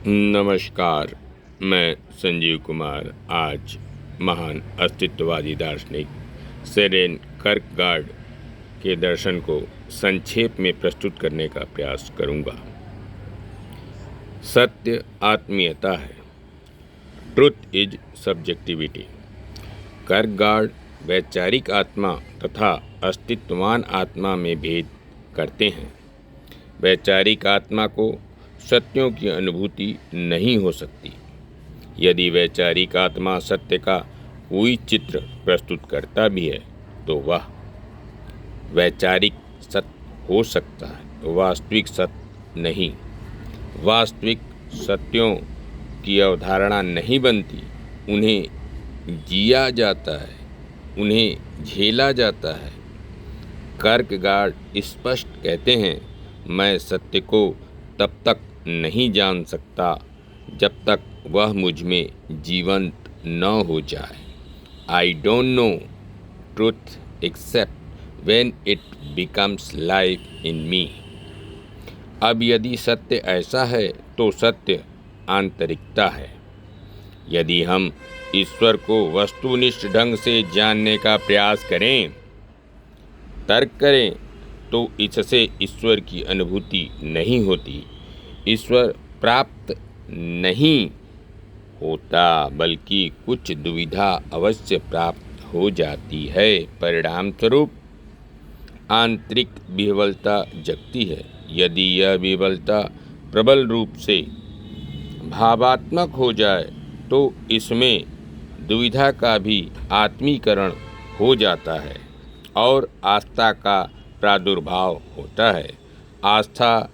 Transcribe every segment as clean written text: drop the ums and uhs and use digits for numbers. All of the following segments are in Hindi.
नमस्कार। मैं संजीव कुमार आज महान अस्तित्ववादी दार्शनिक सोरेन किरकेगार्ड के दर्शन को संक्षेप में प्रस्तुत करने का प्रयास करूंगा। सत्य आत्मीयता है। Truth is subjectivity. किरकेगार्ड वैचारिक आत्मा तथा अस्तित्ववान आत्मा में भेद करते हैं। वैचारिक आत्मा को सत्यों की अनुभूति नहीं हो सकती। यदि वैचारिक आत्मा सत्य का कोई चित्र प्रस्तुत करता भी है तो वह वैचारिक सत्य हो सकता है, वास्तविक सत्य नहीं। वास्तविक सत्यों की अवधारणा नहीं बनती, उन्हें जिया जाता है, उन्हें झेला जाता है। किरकेगार्ड स्पष्ट कहते हैं, मैं सत्य को तब तक नहीं जान सकता जब तक वह मुझ में जीवंत न हो जाए। I don't know truth except when it becomes life in me. अब यदि सत्य ऐसा है तो सत्य आंतरिकता है। यदि हम ईश्वर को वस्तुनिष्ठ ढंग से जानने का प्रयास करें, तर्क करें, तो इससे ईश्वर की अनुभूति नहीं होती। ईश्वर प्राप्त नहीं होता, बल्कि कुछ दुविधा अवश्य प्राप्त हो जाती है। परिणाम स्वरूप आंतरिक विह्वलता जगती है। यदि यह विह्वलता प्रबल रूप से भावात्मक हो जाए तो इसमें दुविधा का भी आत्मीकरण हो जाता है और आस्था का प्रादुर्भाव होता है। आस्था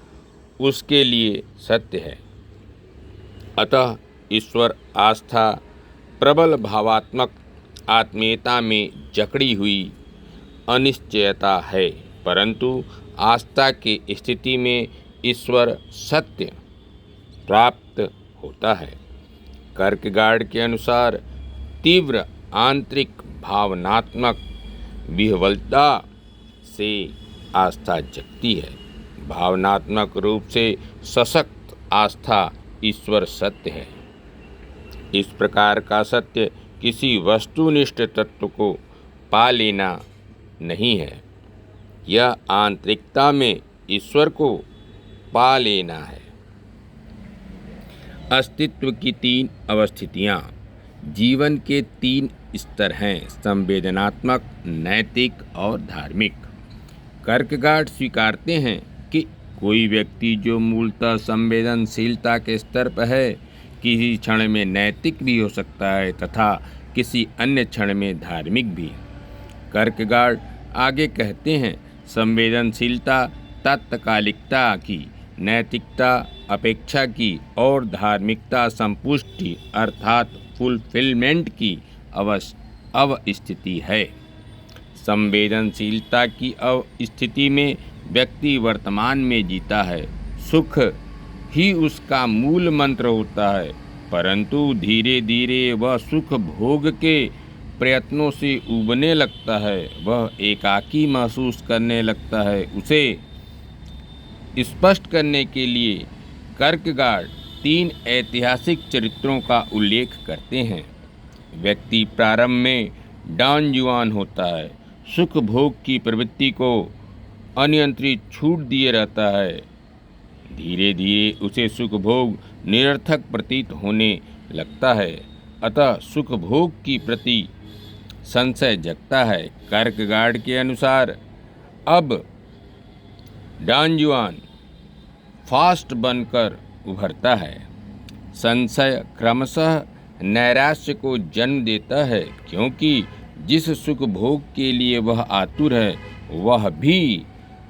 उसके लिए सत्य है। अतः ईश्वर आस्था प्रबल भावात्मक आत्मीयता में जकड़ी हुई अनिश्चयता है, परंतु आस्था की स्थिति में ईश्वर सत्य प्राप्त होता है। किरकेगार्ड के अनुसार तीव्र आंतरिक भावनात्मक विह्वलता से आस्था जगती है। भावनात्मक रूप से सशक्त आस्था ईश्वर सत्य है। इस प्रकार का सत्य किसी वस्तुनिष्ठ तत्व को पा लेना नहीं है, यह आंतरिकता में ईश्वर को पा लेना है। अस्तित्व की तीन अवस्थितियाँ। जीवन के तीन स्तर हैं, संवेदनात्मक, नैतिक और धार्मिक। किरकेगार्ड स्वीकारते हैं कि कोई व्यक्ति जो मूलतः संवेदनशीलता के स्तर पर है, किसी क्षण में नैतिक भी हो सकता है तथा किसी अन्य क्षण में धार्मिक भी। किरकेगार्ड आगे कहते हैं, संवेदनशीलता तात्कालिकता की, नैतिकता अपेक्षा की और धार्मिकता संपुष्टि अर्थात फुलफिलमेंट की अवस्थिति है। संवेदनशीलता की अवस्थिति में व्यक्ति वर्तमान में जीता है। सुख ही उसका मूल मंत्र होता है, परंतु धीरे धीरे वह सुख भोग के प्रयत्नों से उबने लगता है। वह एकाकी महसूस करने लगता है। उसे स्पष्ट करने के लिए किरकेगार्ड तीन ऐतिहासिक चरित्रों का उल्लेख करते हैं। व्यक्ति प्रारंभ में डॉन जुआन होता है, सुख भोग की प्रवृत्ति को अनियंत्रित छूट दिए रहता है। धीरे धीरे उसे सुख भोग निरर्थक प्रतीत होने लगता है, अतः सुख भोग की प्रति संशय जगता है। किरकेगार्ड के अनुसार अब डॉन जुआन फास्ट बनकर उभरता है। संशय क्रमशः नैराश्य को जन्म देता है, क्योंकि जिस सुख भोग के लिए वह आतुर है वह भी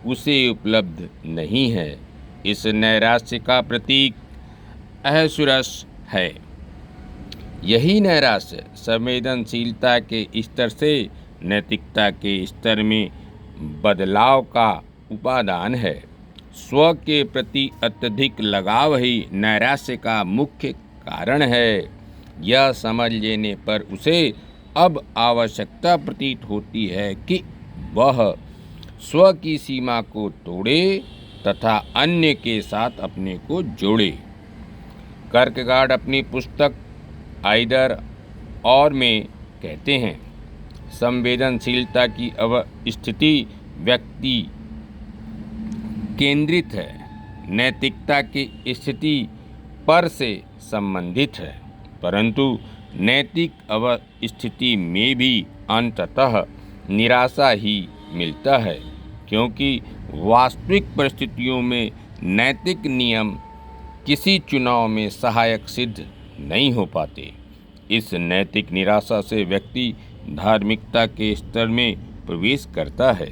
उसे उपलब्ध नहीं है। इस नैराश्य का प्रतीक अहसुरस है। यही नैराश्य संवेदनशीलता के स्तर से नैतिकता के स्तर में बदलाव का उपादान है। स्व के प्रति अत्यधिक लगाव ही नैराश्य का मुख्य कारण है। यह समझ लेने पर उसे अब आवश्यकता प्रतीत होती है कि वह स्व की सीमा को तोड़े तथा अन्य के साथ अपने को जोड़े। कर्कगार्ड अपनी पुस्तक आइदर और में कहते हैं, संवेदनशीलता की स्थिति व्यक्ति केंद्रित है, नैतिकता की स्थिति पर से संबंधित है, परंतु नैतिक स्थिति में भी अंततः निराशा ही मिलता है, क्योंकि वास्तविक परिस्थितियों में नैतिक नियम किसी चुनाव में सहायक सिद्ध नहीं हो पाते। इस नैतिक निराशा से व्यक्ति धार्मिकता के स्तर में प्रवेश करता है।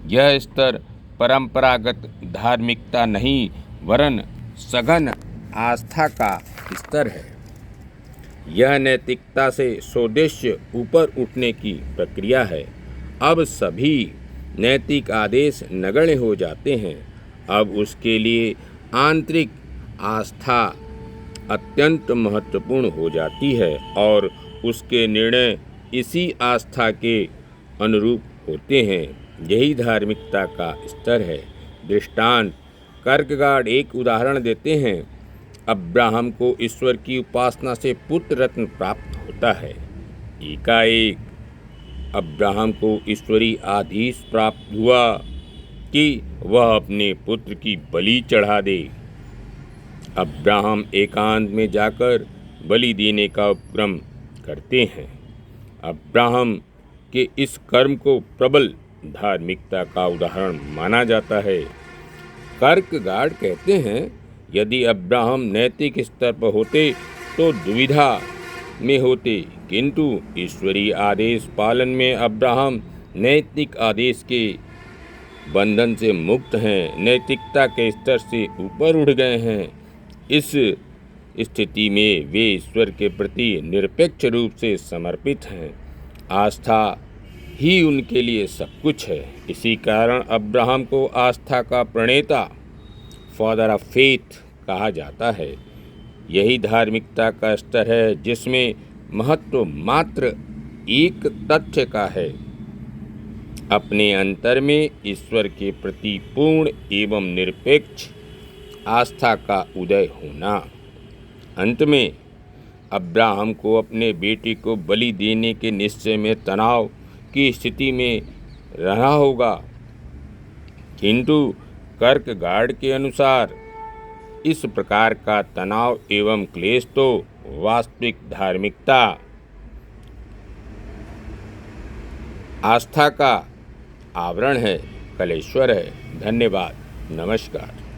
यह स्तर परंपरागत धार्मिकता नहीं वरन सघन आस्था का स्तर है। यह नैतिकता से सोदेश्य ऊपर उठने की प्रक्रिया है। अब सभी नैतिक आदेश नगण्य हो जाते हैं। अब उसके लिए आंतरिक आस्था अत्यंत महत्वपूर्ण हो जाती है और उसके निर्णय इसी आस्था के अनुरूप होते हैं। यही धार्मिकता का स्तर है। दृष्टांत कर्कगार्ड एक उदाहरण देते हैं। अब्राहम को ईश्वर की उपासना से पुत्र रत्न प्राप्त होता है। एकाएक अब्राहम को ईश्वरीय आदेश प्राप्त हुआ कि वह अपने पुत्र की बलि चढ़ा दे। अब्राहम एकांत में जाकर बलि देने का उपक्रम करते हैं। अब्राहम के इस कर्म को प्रबल धार्मिकता का उदाहरण माना जाता है। कर्कगार्ड कहते हैं, यदि अब्राहम नैतिक स्तर पर होते तो दुविधा में होते, किंतु ईश्वरीय आदेश पालन में अब्राहम नैतिक आदेश के बंधन से मुक्त हैं, नैतिकता के स्तर से ऊपर उठ गए हैं। इस स्थिति में वे ईश्वर के प्रति निरपेक्ष रूप से समर्पित हैं। आस्था ही उनके लिए सब कुछ है। इसी कारण अब्राहम को आस्था का प्रणेता, फादर ऑफ फेथ कहा जाता है। यही धार्मिकता का स्तर है जिसमें महत्व मात्र एक तथ्य का है, अपने अंतर में ईश्वर के प्रति पूर्ण एवं निरपेक्ष आस्था का उदय होना। अंत में अब्राहम को अपने बेटे को बलि देने के निश्चय में तनाव की स्थिति में रहा होगा, किंतु कर्कगार्ड के अनुसार इस प्रकार का तनाव एवं क्लेश तो वास्तविक धार्मिकता आस्था का आवरण है, कलेश्वर है। धन्यवाद। नमस्कार।